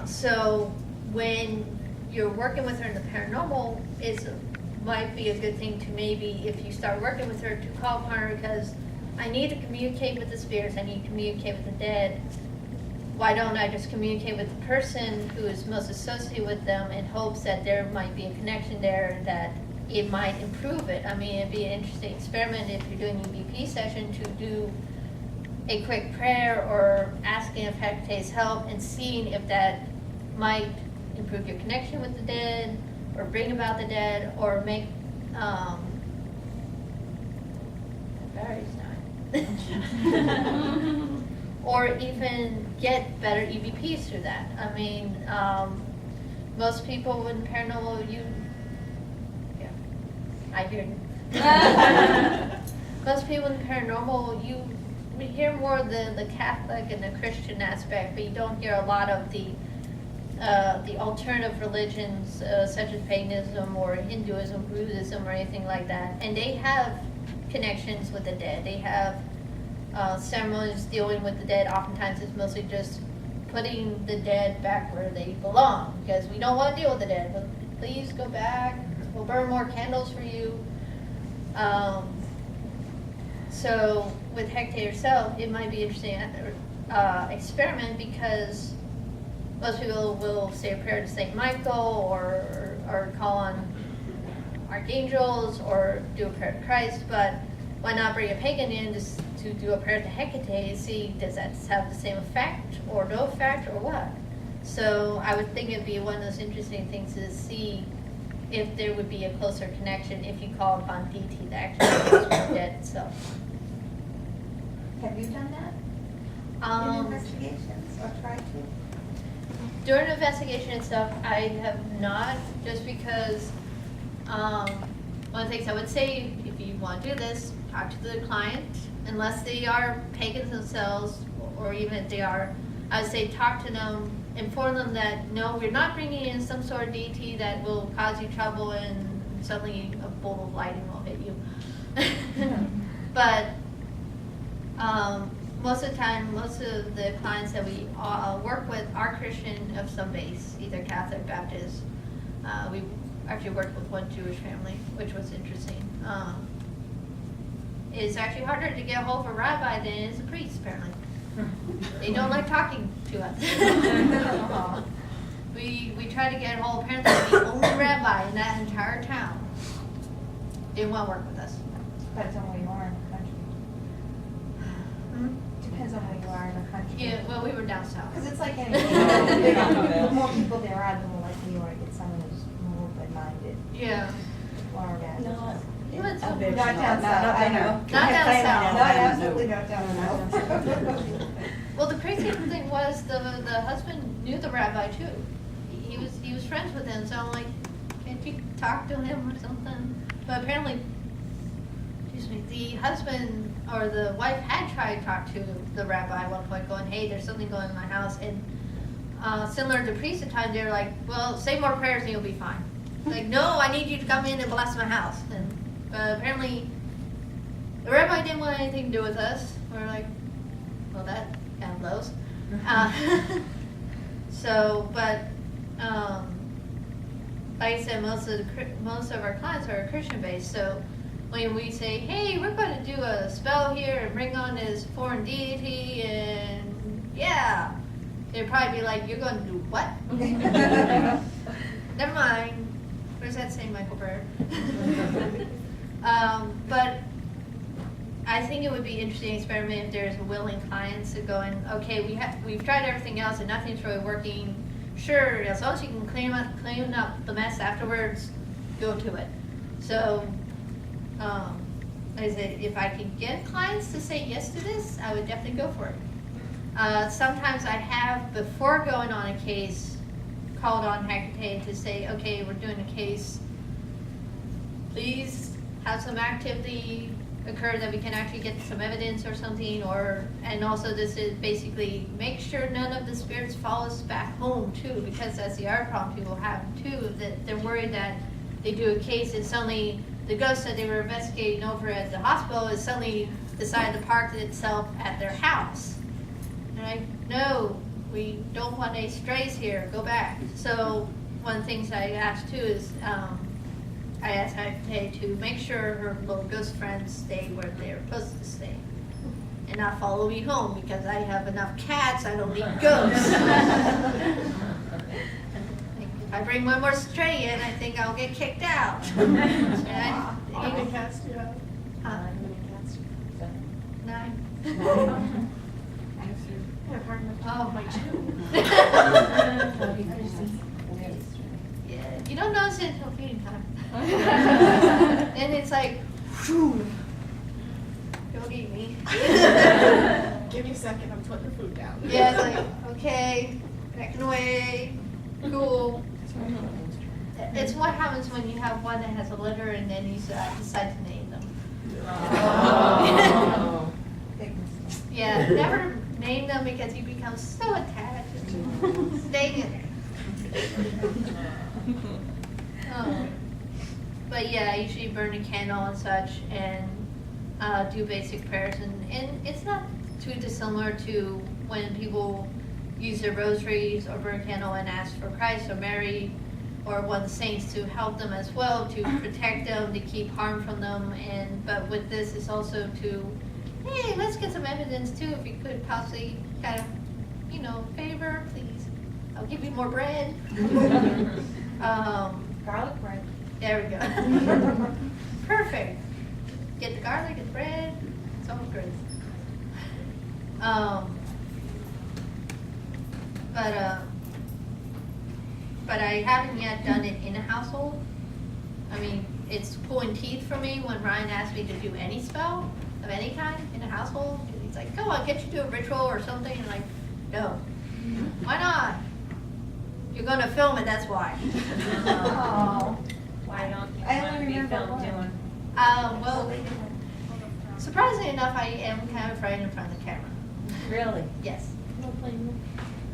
So when you're working with her in the paranormal, might be a good thing to maybe, if you start working with her, to call upon her, because I need to communicate with the spirits, I need to communicate with the dead. Why don't I just communicate with the person who is most associated with them in hopes that there might be a connection there, that it might improve it. I mean, it'd be an interesting experiment if you're doing a EVP session to do a quick prayer or asking if Hecate's help and seeing if that might improve your connection with the dead or bring about the dead or make or even get better EVPs through that. I mean, most people in paranormal, I hear you. Most people in paranormal, we hear more of the Catholic and the Christian aspect, but you don't hear a lot of the alternative religions such as paganism or Hinduism, Buddhism, or anything like that. And they have connections with the dead. They have ceremonies dealing with the dead. Oftentimes it's mostly just putting the dead back where they belong, because we don't want to deal with the dead. But please go back. We'll burn more candles for you. So with Hecate herself, it might be interesting experiment, because most people will say a prayer to Saint Michael or call on archangels or do a prayer to Christ, but why not bring a pagan in just to do a prayer to Hecate, see does that have the same effect or no effect or what? So I would think it'd be one of those interesting things to see if there would be a closer connection if you call upon deity that actually deals with the dead itself. Have you done that? In investigations or tried to? During the investigation and stuff, I have not, just because one of the things I would say, if you want to do this, talk to the client, unless they are pagans themselves, or even if they are, I would say talk to them, inform them that no, we're not bringing in some sort of deity that will cause you trouble and suddenly a bolt of lightning will hit you. But most of the time, most of the clients that we work with are Christian of some base, either Catholic, Baptist. We actually worked with one Jewish family, which was interesting. It's actually harder to get a hold of a rabbi than it is a priest, apparently. They don't like talking to us. We tried to get a hold, apparently the only rabbi in that entire town didn't want to work with us. Depends on where you are in the country. Depends on where you are in the country. Yeah, well, we were down south. Because it's like anything, the more people there are, the more likely you are to get someone who's more open-minded. Yeah. Florida. Not Not down south, I know. Not down south. Not absolutely not down south. Well, the crazy thing was the husband knew the rabbi too. He was friends with him, so I'm like, can't you talk to him or something? But apparently, the husband or the wife had tried to talk to the rabbi at one point, going, "Hey, there's something going on in my house." And similar to priest at times, they're like, "Well, say more prayers and you'll be fine." Like, no, I need you to come in and bless my house. And apparently, the rabbi didn't want anything to do with us. We're like, well, that kind of blows. Like I said, most of our clients are Christian based. So when we say, "Hey, we're going to do a spell here and bring on this foreign deity," and yeah, they'd probably be like, "You're going to do what?" Never mind. Where's that St. Michael prayer? But I think it would be an interesting experiment if there's willing clients to go in, okay, we've tried everything else and nothing's really working. Sure, as long as you can clean up the mess afterwards, go to it. So, like I said, if I could get clients to say yes to this, I would definitely go for it. Sometimes I have, before going on a case, called on Hecate to say, okay, we're doing a case. Please have some activity occur that we can actually get some evidence or something, and also this is basically make sure none of the spirits follow us back home too, because that's the other problem people have too, that they're worried that they do a case and suddenly the ghost that they were investigating over at the hospital is suddenly decided to park itself at their house. And no, we don't want any strays here, go back. So one of the things I asked too is, I asked Hecate to make sure her little ghost friends stay where they're supposed to stay. And not follow me home because I have enough cats, I don't need ghosts. If I bring one more stray in, I think I'll get kicked out. How many cats do you have? Uh, Many cats? 9. Yeah, pardon me. Oh, my two. Yeah, you don't notice it until feeding time. And it's like, whew, don't eat me. Give me a second, I'm putting the food down. Yeah, it's like, okay, backing away, cool. It's what happens when you have one that has a litter and then you decide to name them. Oh. Yeah, never name them because you become so attached and staying in there. But yeah, I usually burn a candle and such and do basic prayers. And it's not too dissimilar to when people use their rosaries or burn a candle and ask for Christ or Mary or one of the saints to help them as well, to protect them, to keep harm from them. But with this, it's also to, hey, let's get some evidence too, if you could possibly kind of, favor, please. I'll give you more bread. Garlic bread. There we go. Perfect. Get the garlic and bread. It's all great. But I haven't yet done it in a household. I mean, it's pulling teeth for me when Ryan asked me to do any spell of any kind in a household. He's like, "Come on, get you to a ritual or something." And I'm like, no. Why not? You're gonna film it, that's why. Oh. Why don't you I want only to be remember filmed one. doing? Well, surprisingly enough, I am kind of afraid in front of the camera. Really? Yes. No blame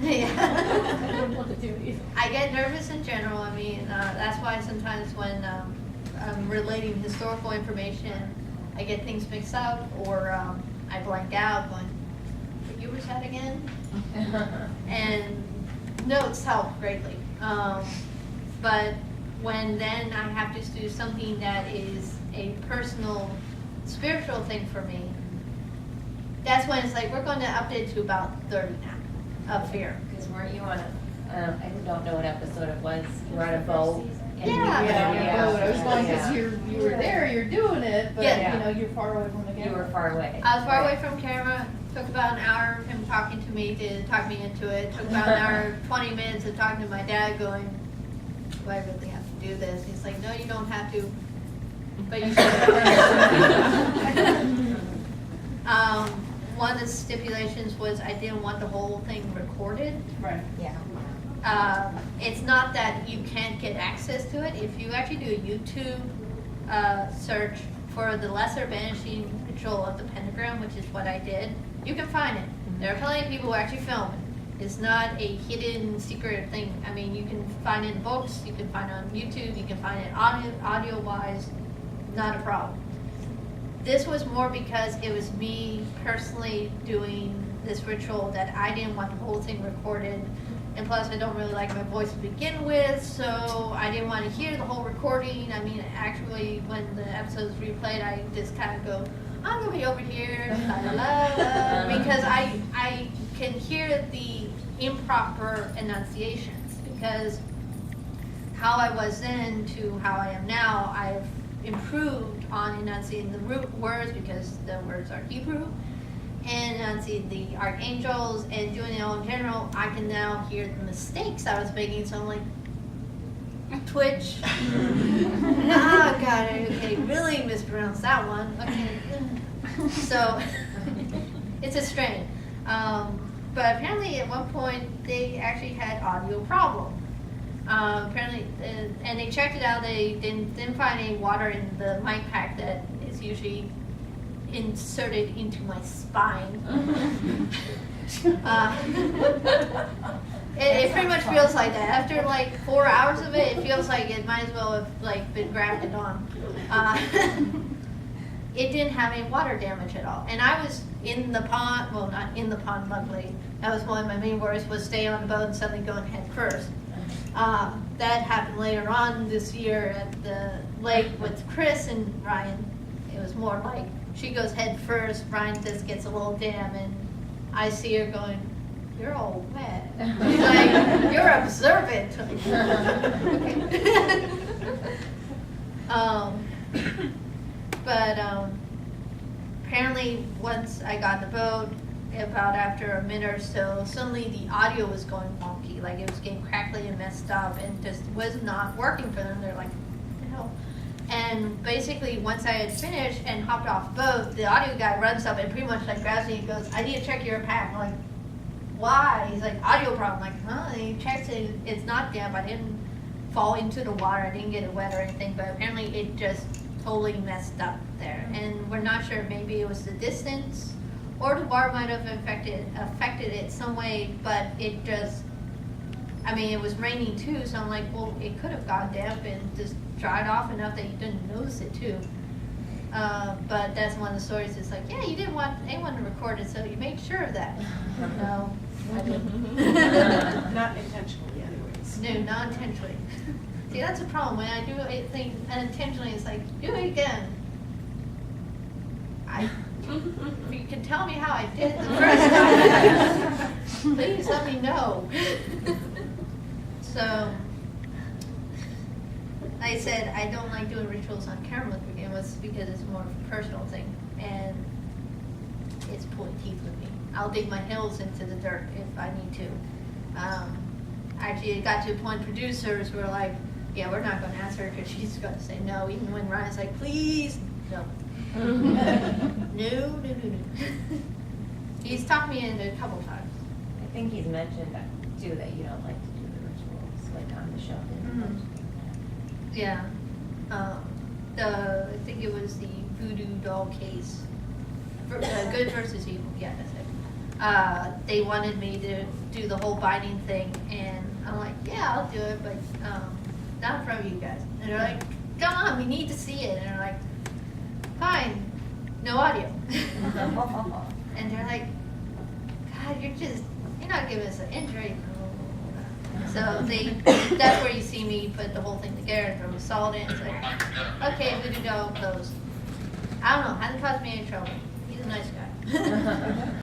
Yeah. me. I don't know what to do either. I get nervous in general. I mean, that's why sometimes when I'm relating historical information, I get things mixed up or I blank out going, what year was that again? And notes help greatly. But when then I have to do something that is a personal, spiritual thing for me, that's when it's like, we're going to update to about 30 now of fear. Because weren't you on a, I don't know what episode it was, you were on a boat? and you- Yeah. Yeah, I was going, Yeah. because you were there, you're doing it, but, Yeah. you're far away from the camera. You were far away. I was far away Right. from camera. Took about an hour of him talking to me to talk me into it. Took about an hour, 20 minutes of talking to my dad going, do I really have to do this? He's like, no, you don't have to, but you should. One of the stipulations was I didn't want the whole thing recorded. Right. Yeah. It's not that you can't get access to it. If you actually do a YouTube search for the lesser banishing ritual of the pentagram, which is what I did, you can find it. There are plenty of people who actually film it. It's not a hidden secret thing. I mean, you can find it in books, you can find it on YouTube, you can find it audio-wise, not a problem. This was more because it was me personally doing this ritual that I didn't want the whole thing recorded. And plus, I don't really like my voice to begin with, so I didn't want to hear the whole recording. I mean, actually, when the episode's replayed, I just kind of go, I'm going to be over here, la la la, because I can hear the improper enunciations, because how I was then to how I am now, I've improved on enunciating the root words because the words are Hebrew, and enunciating the archangels, and doing it all in general. I can now hear the mistakes I was making, so I'm like, twitch. Ah, got it. Okay, really mispronounced that one. Okay. So, it's a strain. But apparently at one point they actually had audio problem. Apparently, and they checked it out. They didn't find any water in the mic pack that is usually inserted into my spine. It pretty much feels like that. After like 4 hours of it, it feels like it might as well have like been grafted on. It didn't have any water damage at all, and I was in the pond, well, not in the pond, luckily. That was one of my main worries, was stay on the boat and suddenly going head first. That happened later on this year at the lake with Chris and Ryan. It was more like she goes head first, Ryan just gets a little damp, and I see her going, "You're all wet." She's like, "You're observant." Okay. But apparently once I got the boat, about after a minute or so, suddenly the audio was going wonky, like it was getting crackly and messed up and just was not working for them. They're like, what the hell? And basically once I had finished and hopped off the boat, the audio guy runs up and pretty much like grabs me and goes, "I need to check your pack." I'm like, "Why?" He's like, "Audio problem." I'm like, "Huh?" And he checks it, it's not damp. I didn't fall into the water, I didn't get it wet or anything, but apparently it just totally messed up there. And we're not sure, maybe it was the distance or the water might have affected it some way, but it just, I mean, it was raining too, so I'm like, well, it could have gone damp and just dried off enough that you didn't notice it too. But that's one of the stories. It's like, yeah, you didn't want anyone to record it, so you made sure of that. No, I didn't. Not intentionally anyways. No, not intentionally. See, that's a problem. When I do a thing unintentionally, it's like, do it again. You can tell me how I did it the first time. Please let me know. So, like I said, I don't like doing rituals on camera to begin with because it's more of a personal thing, and it's pulling teeth with me. I'll dig my heels into the dirt if I need to. Actually, it got to a point producers were like, "Yeah, we're not going to ask her because she's going to say no," even when Ryan's like, "Please, no." No. He's talked me into it a couple times. I think he's mentioned that too, that you don't like to do the rituals, like on the show. Mhm. Yeah. I think it was the voodoo doll case. Good versus evil, yeah, that's it. They wanted me to do the whole binding thing, and I'm like, yeah, I'll do it, but not in front of you guys. And they're like, come on, we need to see it. And they're like, fine, no audio. And they're like, God, you're not giving us an injury. So that's where you see me put the whole thing together and throw the salt in. It's like, okay, voodoo doll closed. I don't know, hasn't caused me any trouble. He's a nice guy.